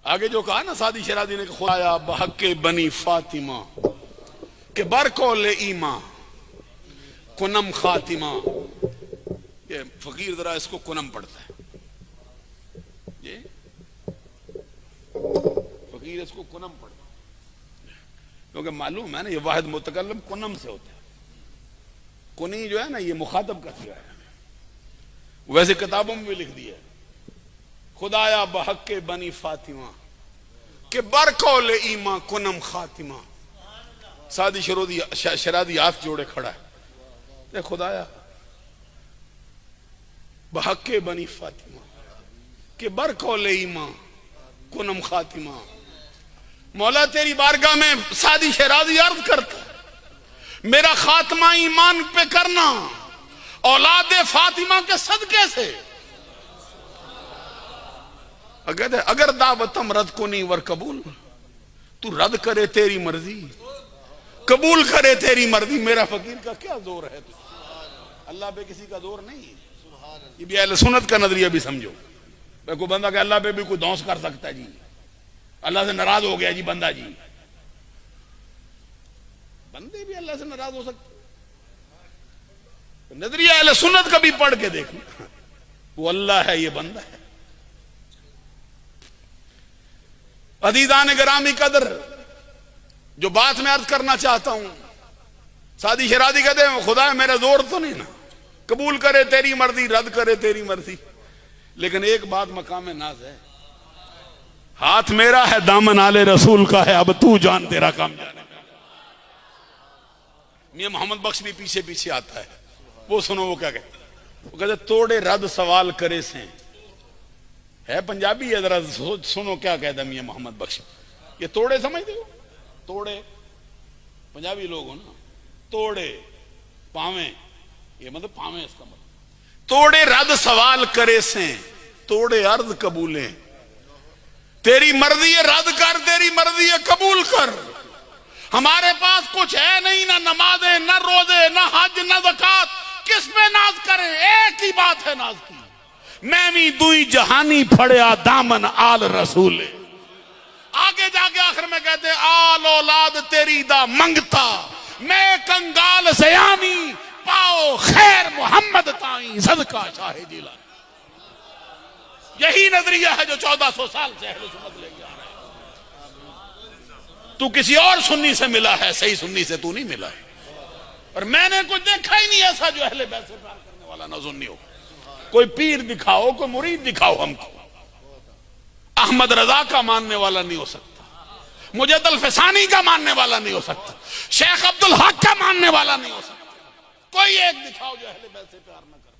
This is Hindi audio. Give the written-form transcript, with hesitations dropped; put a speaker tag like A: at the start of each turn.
A: आगे जो कहा ना सादी शरादी ने, खुदाया बहके बनी फातिमा के बरकौल ईमा कुनम खातिमा। ये फकीर जरा इसको कुनम पढ़ता है, ये फकीर इसको कुनम पढ़ता है, क्योंकि मालूम है ना ये वाहिद मुतकल्लम कुनम से होता है। कुनी जो है ना ये मुखातब का सिगा है, वैसे किताबों में भी लिख दिया खुदाया बहके बनी फातिमा के बरकौल ईमा कुनम खातिमा। सादी शरादी हाथ जोड़े खड़ा है, खुदाया बहके बनी फातिमा के बरकौल ईमा कुनम खातिमा। मौला तेरी बारगाह में सादी शरादी अर्ज करता, मेरा खात्मा ईमान पे करना औलाद फातिमा के सदके से। अगर दावतम रद को नहीं वर कबूल, तू रद करे तेरी मर्जी, कबूल करे तेरी मर्जी। मेरा फकीर का क्या जोर है, अल्लाह पे किसी का जोर नहीं। ये भी अहले सुन्नत का नजरिया भी समझो। कोई बंदा के अल्लाह पे भी कोई दौस कर सकता है जी, अल्लाह से नाराज हो गया जी बंदा जी, बंदे भी अल्लाह से नाराज हो सकते। नजरिया अहले सुन्नत का भी पढ़ के देखना, वो अल्लाह है ये बंदा है। अदीदान गिरामी कदर, जो बात मैं अर्ज करना चाहता हूं, सादी शरादी कहते हैं खुदा मेरा जोर तो नहीं ना, कबूल करे तेरी मर्जी, रद्द करे तेरी मर्जी। लेकिन एक बात मकाम नाज है, हाथ मेरा है दामन आले रसूल का है, अब तू जान तेरा काम जाने। मियां मोहम्मद बख्श भी पीछे पीछे आता है, वो सुनो वो क्या कहते, वो कहते तोड़े रद्द सवाल करे से, है पंजाबी है, जरा सुनो क्या कहता है मियां मोहम्मद बख्श। ये तोड़े समझते हो, तोड़े पंजाबी लोग हो ना, तोड़े पावे, ये मतलब पावे इसका मतलब, तोड़े रद्द सवाल करे से तोड़े अर्ज कबूले। तेरी मर्जी है रद्द कर, तेरी मर्जी है कबूल कर। हमारे पास कुछ है नहीं, ना नमाजे, ना रोजे, ना हज, ना ज़कात, किस पे नाज करें? एक ही बात है नाज की, मैं भी दुई जहानी फड़िया दामन आल रसूले। आगे जाके आखिर में कहते आल औलाद तेरी दा मंगता, मैं कंगाल सयानी पाओ खैर मोहम्मद ताई सदका शाहे जिलानी। यही नजरिया है जो 1400 साल से अहले सुन्नत लेके आ रहे हैं। तू किसी और सुन्नी से मिला है, सही सुन्नी से तू नहीं मिला है। और मैंने कुछ देखा ही नहीं ऐसा जो अहले बैत से प्यार करने वाला ना सुन्नी हो। कोई पीर दिखाओ, कोई मुरीद दिखाओ हमको। अहमद रजा का मानने वाला नहीं हो सकता, मुजद्दिद अल-फिसानी का मानने वाला नहीं हो सकता, शेख अब्दुल हक का मानने वाला नहीं हो सकता। कोई एक दिखाओ जो अहले बैत से प्यार न करे।